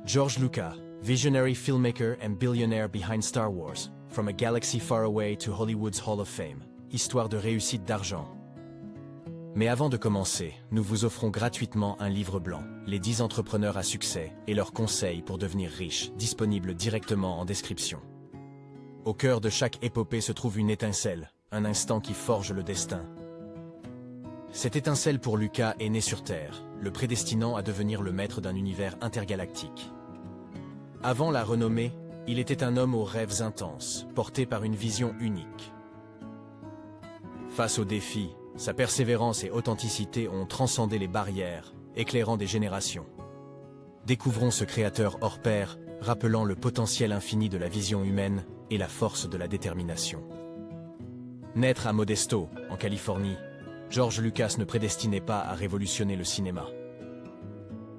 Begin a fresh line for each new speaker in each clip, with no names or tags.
George Lucas, visionary filmmaker and billionaire behind Star Wars, from a galaxy far away to Hollywood's Hall of Fame. Histoire de réussite d'argent. Mais avant de commencer, nous vous offrons gratuitement un livre blanc, les 10 entrepreneurs à succès et leurs conseils pour devenir riches, disponible directement en description. Au cœur de chaque épopée se trouve une étincelle, un instant qui forge le destin. Cette étincelle pour Lucas est née sur Terre, le prédestinant à devenir le maître d'un univers intergalactique. Avant la renommée, il était un homme aux rêves intenses, porté par une vision unique. Face aux défis, sa persévérance et authenticité ont transcendé les barrières, éclairant des générations. Découvrons ce créateur hors pair, rappelant le potentiel infini de la vision humaine et la force de la détermination. Naître à Modesto, en Californie, George Lucas ne prédestinait pas à révolutionner le cinéma.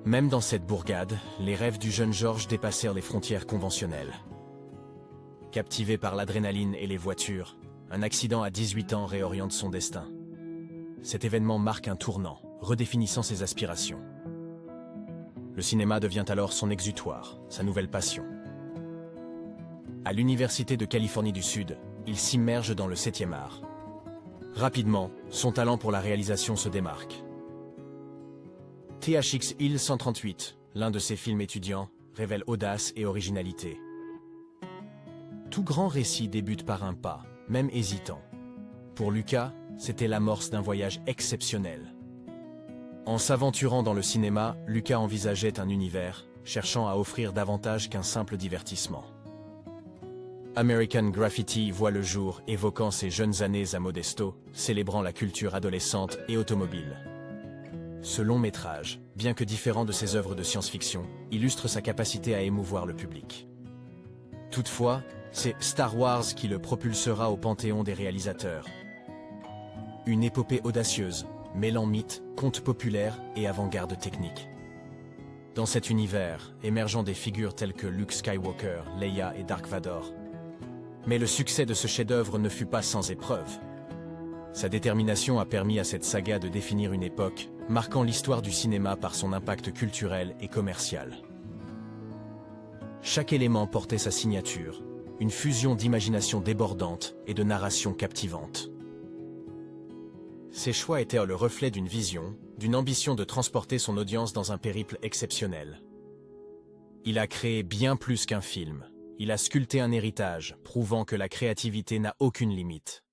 Même dans cette bourgade, les rêves du jeune George dépassèrent les frontières conventionnelles. Captivé par l'adrénaline et les voitures, un accident à 18 ans réoriente son destin. Cet événement marque un tournant, redéfinissant ses aspirations. Le cinéma devient alors son exutoire, sa nouvelle passion. À l'Université de Californie du Sud, il s'immerge dans le 7e art. Rapidement, son talent pour la réalisation se démarque. THX 1138, l'un de ses films étudiants, révèle audace et originalité. Tout grand récit débute par un pas, même hésitant. Pour Lucas, c'était l'amorce d'un voyage exceptionnel. En s'aventurant dans le cinéma, Lucas envisageait un univers, cherchant à offrir davantage qu'un simple divertissement. American Graffiti voit le jour, évoquant ses jeunes années à Modesto, célébrant la culture adolescente et automobile. Ce long métrage, bien que différent de ses œuvres de science-fiction, illustre sa capacité à émouvoir le public. Toutefois, c'est Star Wars qui le propulsera au panthéon des réalisateurs. Une épopée audacieuse, mêlant mythes, contes populaires et avant-garde technique. Dans cet univers, émergeant des figures telles que Luke Skywalker, Leia et Dark Vador. Mais le succès de ce chef-d'œuvre ne fut pas sans épreuve. Sa détermination a permis à cette saga de définir une époque, marquant l'histoire du cinéma par son impact culturel et commercial. Chaque élément portait sa signature, une fusion d'imagination débordante et de narration captivante. Ses choix étaient le reflet d'une vision, d'une ambition de transporter son audience dans un périple exceptionnel. Il a créé bien plus qu'un film, il a sculpté un héritage, prouvant que la créativité n'a aucune limite.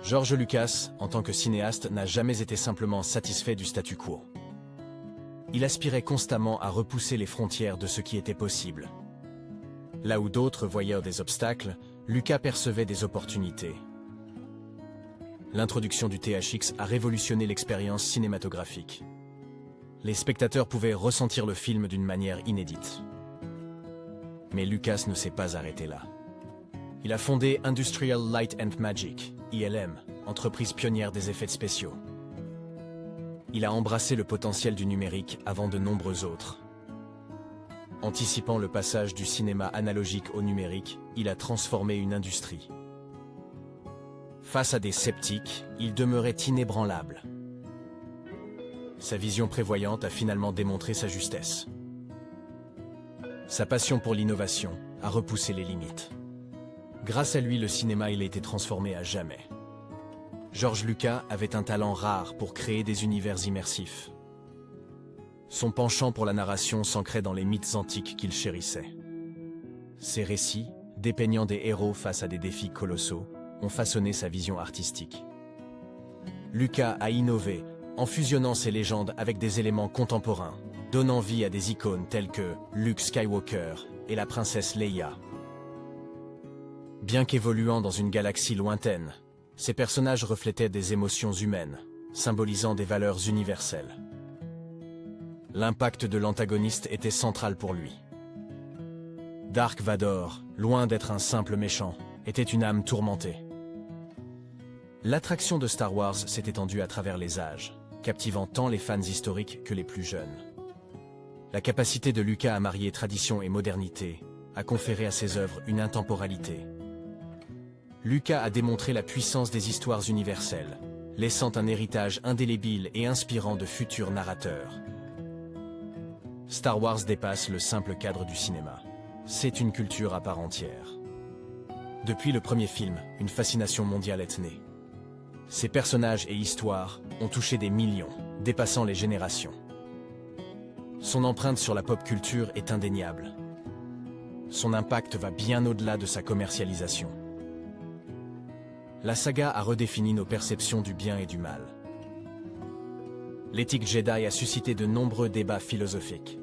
George Lucas, en tant que cinéaste, n'a jamais été simplement satisfait du statu quo. Il aspirait constamment à repousser les frontières de ce qui était possible. Là où d'autres voyaient des obstacles, Lucas percevait des opportunités. L'introduction du THX a révolutionné l'expérience cinématographique. Les spectateurs pouvaient ressentir le film d'une manière inédite. Mais Lucas ne s'est pas arrêté là. Il a fondé Industrial Light and Magic, ILM, entreprise pionnière des effets spéciaux. Il a embrassé le potentiel du numérique avant de nombreux autres. Anticipant le passage du cinéma analogique au numérique, il a transformé une industrie. Face à des sceptiques, il demeurait inébranlable. Sa vision prévoyante a finalement démontré sa justesse. Sa passion pour l'innovation a repoussé les limites. Grâce à lui, le cinéma a été transformé à jamais. George Lucas avait un talent rare pour créer des univers immersifs. Son penchant pour la narration s'ancrait dans les mythes antiques qu'il chérissait. Ses récits, dépeignant des héros face à des défis colossaux, ont façonné sa vision artistique. Lucas a innové en fusionnant ses légendes avec des éléments contemporains, donnant vie à des icônes telles que Luke Skywalker et la princesse Leia. Bien qu'évoluant dans une galaxie lointaine, ces personnages reflétaient des émotions humaines, symbolisant des valeurs universelles. L'impact de l'antagoniste était central pour lui. Dark Vador, loin d'être un simple méchant, était une âme tourmentée. L'attraction de Star Wars s'est étendue à travers les âges, captivant tant les fans historiques que les plus jeunes. La capacité de Lucas à marier tradition et modernité a conféré à ses œuvres une intemporalité. Lucas a démontré la puissance des histoires universelles, laissant un héritage indélébile et inspirant de futurs narrateurs. Star Wars dépasse le simple cadre du cinéma. C'est une culture à part entière. Depuis le premier film, une fascination mondiale est née. Ses personnages et histoires ont touché des millions, dépassant les générations. Son empreinte sur la pop culture est indéniable. Son impact va bien au-delà de sa commercialisation. La saga a redéfini nos perceptions du bien et du mal. L'éthique Jedi a suscité de nombreux débats philosophiques.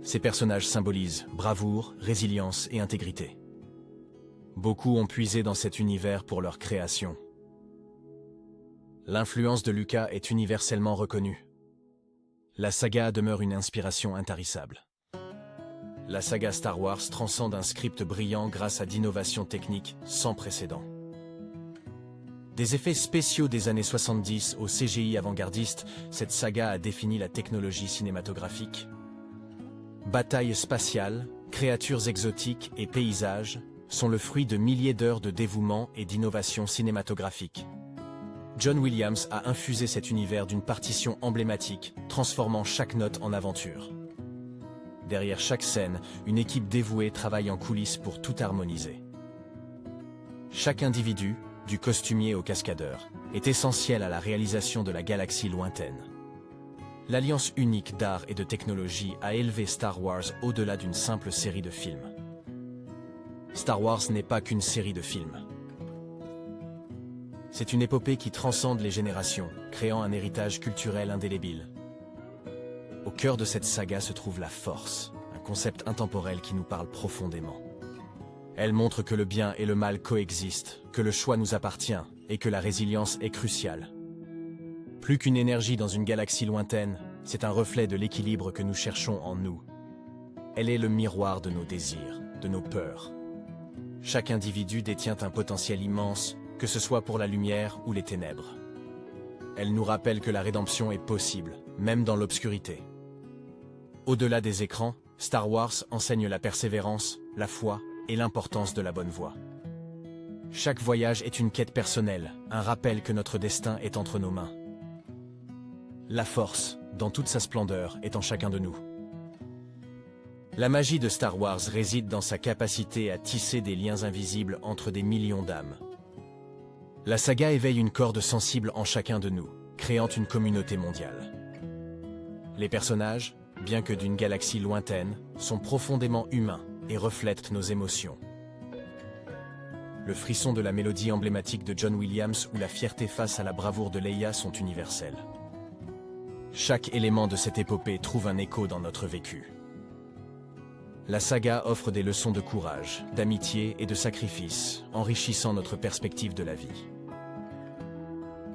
Ces personnages symbolisent bravoure, résilience et intégrité. Beaucoup ont puisé dans cet univers pour leur création. L'influence de Lucas est universellement reconnue. La saga demeure une inspiration intarissable. La saga Star Wars transcende un script brillant grâce à d'innovations techniques sans précédent. Des effets spéciaux des années 70 au CGI avant-gardiste, cette saga a défini la technologie cinématographique. Batailles spatiales, créatures exotiques et paysages sont le fruit de milliers d'heures de dévouement et d'innovation cinématographique. John Williams a infusé cet univers d'une partition emblématique, transformant chaque note en aventure. Derrière chaque scène, une équipe dévouée travaille en coulisses pour tout harmoniser. Chaque individu, du costumier au cascadeur, est essentiel à la réalisation de la galaxie lointaine. L'alliance unique d'art et de technologie a élevé Star Wars au-delà d'une simple série de films. Star Wars n'est pas qu'une série de films. C'est une épopée qui transcende les générations, créant un héritage culturel indélébile. Au cœur de cette saga se trouve la Force, un concept intemporel qui nous parle profondément. Elle montre que le bien et le mal coexistent, que le choix nous appartient et que la résilience est cruciale. Plus qu'une énergie dans une galaxie lointaine, c'est un reflet de l'équilibre que nous cherchons en nous. Elle est le miroir de nos désirs, de nos peurs. Chaque individu détient un potentiel immense, que ce soit pour la lumière ou les ténèbres. Elle nous rappelle que la rédemption est possible, même dans l'obscurité. Au-delà des écrans, Star Wars enseigne la persévérance, la foi et l'importance de la bonne voie. Chaque voyage est une quête personnelle, un rappel que notre destin est entre nos mains. La Force, dans toute sa splendeur, est en chacun de nous. La magie de Star Wars réside dans sa capacité à tisser des liens invisibles entre des millions d'âmes. La saga éveille une corde sensible en chacun de nous, créant une communauté mondiale. Les personnages, bien que d'une galaxie lointaine, sont profondément humains et reflètent nos émotions. Le frisson de la mélodie emblématique de John Williams ou la fierté face à la bravoure de Leia sont universels. Chaque élément de cette épopée trouve un écho dans notre vécu. La saga offre des leçons de courage, d'amitié et de sacrifice, enrichissant notre perspective de la vie.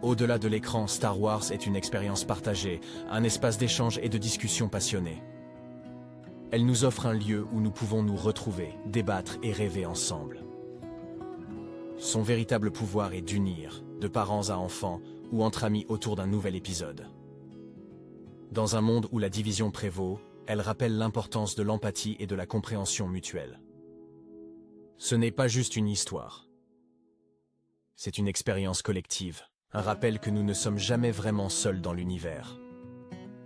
Au-delà de l'écran, Star Wars est une expérience partagée, un espace d'échange et de discussion passionnée. Elle nous offre un lieu où nous pouvons nous retrouver, débattre et rêver ensemble. Son véritable pouvoir est d'unir, de parents à enfants ou entre amis autour d'un nouvel épisode. Dans un monde où la division prévaut, elle rappelle l'importance de l'empathie et de la compréhension mutuelle. Ce n'est pas juste une histoire. C'est une expérience collective, un rappel que nous ne sommes jamais vraiment seuls dans l'univers.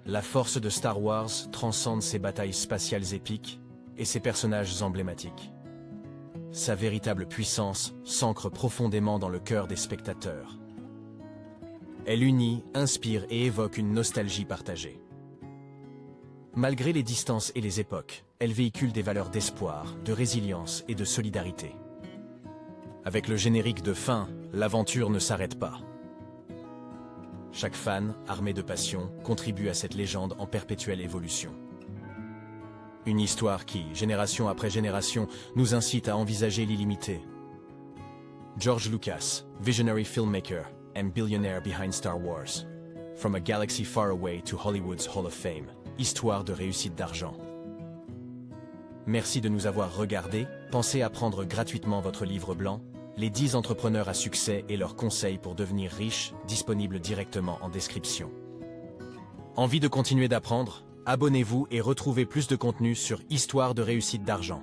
La force de Star Wars transcende ses batailles spatiales épiques et ses personnages emblématiques. Sa véritable puissance s'ancre profondément dans le cœur des spectateurs. Elle unit, inspire et évoque une nostalgie partagée. Malgré les distances et les époques, elle véhicule des valeurs d'espoir, de résilience et de solidarité. Avec le générique de fin, l'aventure ne s'arrête pas. Chaque fan, armé de passion, contribue à cette légende en perpétuelle évolution. Une histoire qui, génération après génération, nous incite à envisager l'illimité. George Lucas, visionary filmmaker and billionaire behind Star Wars. From a galaxy far away to Hollywood's Hall of Fame. Histoire de réussite d'argent. Merci de nous avoir regardés. Pensez à prendre gratuitement votre livre blanc, Les 10 entrepreneurs à succès et leurs conseils pour devenir riches, disponible directement en description. Envie de continuer d'apprendre? Abonnez-vous et retrouvez plus de contenu sur Histoire de réussite d'argent.